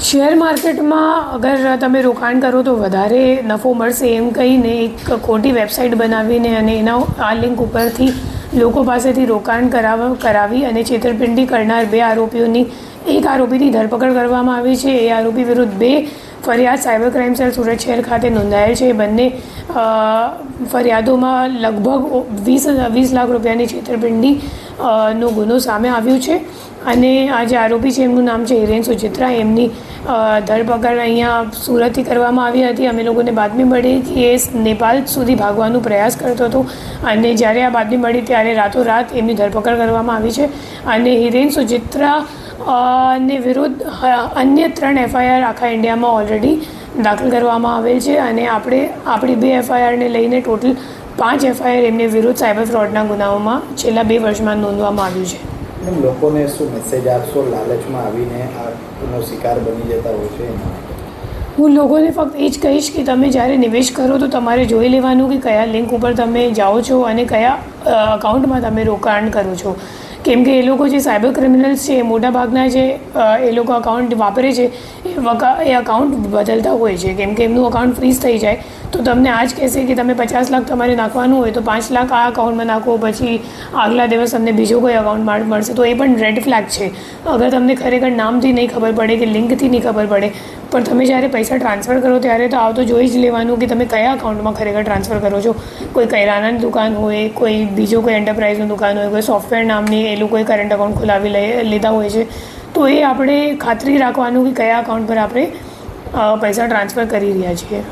Share માર્કેટમાં અગર તમે રોકાણ કરો તો વધારે નફો મળશે એમ કહીને એક ખોટી વેબસાઇટ બનાવીને અને એના આ લિંક ઉપરથી લોકો પાસેથી રોકાણ કરાવી અને છેતરપિંડી કરનાર 2 આરોપીઓની એક આરોપીની ધરપકડ કરવામાં આવી છે. એ આરોપી વિરુદ્ધ 2 ફરિયાદ સાયબર ક્રાઇમ સેલ સુરત શહેર ખાતે નોંધાયેલ છે. બંને ફરિયાદોમાં લગભગ 20 લાખ રૂપિયાની છેતરપિંડી નો ગુનો સામે આવ્યો છે. અને આ જે આરોપી છે એમનું નામ છે હિરેન સુચિત્રા. એમની ધરપકડ અહીંયા સુરતથી કરવામાં આવી હતી. અમે લોકોને બાતમી મળી કે એ નેપાળ સુધી ભાગવાનો પ્રયાસ કરતો હતો અને જ્યારે આ બાતમી મળી ત્યારે રાતોરાત એમની ધરપકડ કરવામાં આવી છે. અને હિરેન સુચિત્રા ને વિરુદ્ધ અન્ય 3 FIR આખા ઇન્ડિયામાં ઓલરેડી દાખલ કરવામાં આવેલ છે. અને આપણી 2 FIRને લઈને ટોટલ 5 FIR એમને વિરુદ્ધ સાયબર ફ્રોડના ગુનાઓમાં છેલ્લા 2 વર્ષમાં નોંધવામાં આવ્યું છે. લોકોને શું મેસેજ આપશો લાલચમાં આવીને આનો શિકાર બની જતા હોય છે? હું લોકોને ફક્ત એ જ કહીશ કે તમે જ્યારે નિવેશ કરો તો તમારે જોઈ લેવાનું કે કયા લિંક ઉપર તમે જાઓ છો અને કયા અકાઉન્ટમાં તમે રોકાણ કરો છો. કેમ કે એ લોકો જે સાયબર ક્રિમિનલ્સ છે મોટાભાગના જે એ લોકો અકાઉન્ટ વાપરે છે એ અકાઉન્ટ બદલતા હોય છે. કેમ કે એમનું અકાઉન્ટ ફ્રીઝ થઈ જાય તો તમને આ જ કહેશે કે તમે 50 લાખ તમારે નાખવાનું હોય તો 5 લાખ આ અકાઉન્ટમાં નાખો, પછી આગલા દિવસ તમને બીજો કોઈ અકાઉન્ટ મળશે. તો એ પણ રેડ ફ્લેગ છે. અગર તમને ખરેખર નામથી નહીં ખબર પડે કે લિંકથી નહીં ખબર પડે પણ તમે જ્યારે પૈસા ટ્રાન્સફર કરો ત્યારે તો આવતો જોઈ જ લેવાનું કે તમે કયા અકાઉન્ટમાં ખરેખર ટ્રાન્સફર કરો છો. કોઈ કિરાનાની દુકાન હોય, કોઈ બીજો કોઈ એન્ટરપ્રાઇઝની દુકાન હોય, કોઈ સોફ્ટવેર નામની એ લોકોએ કરંટ અકાઉન્ટ ખોલાવી લીધા હોય છે. તો એ આપણે ખાતરી રાખવાનું કે કયા અકાઉન્ટ પર આપણે પૈસા ટ્રાન્સફર કરી રહ્યા છીએ.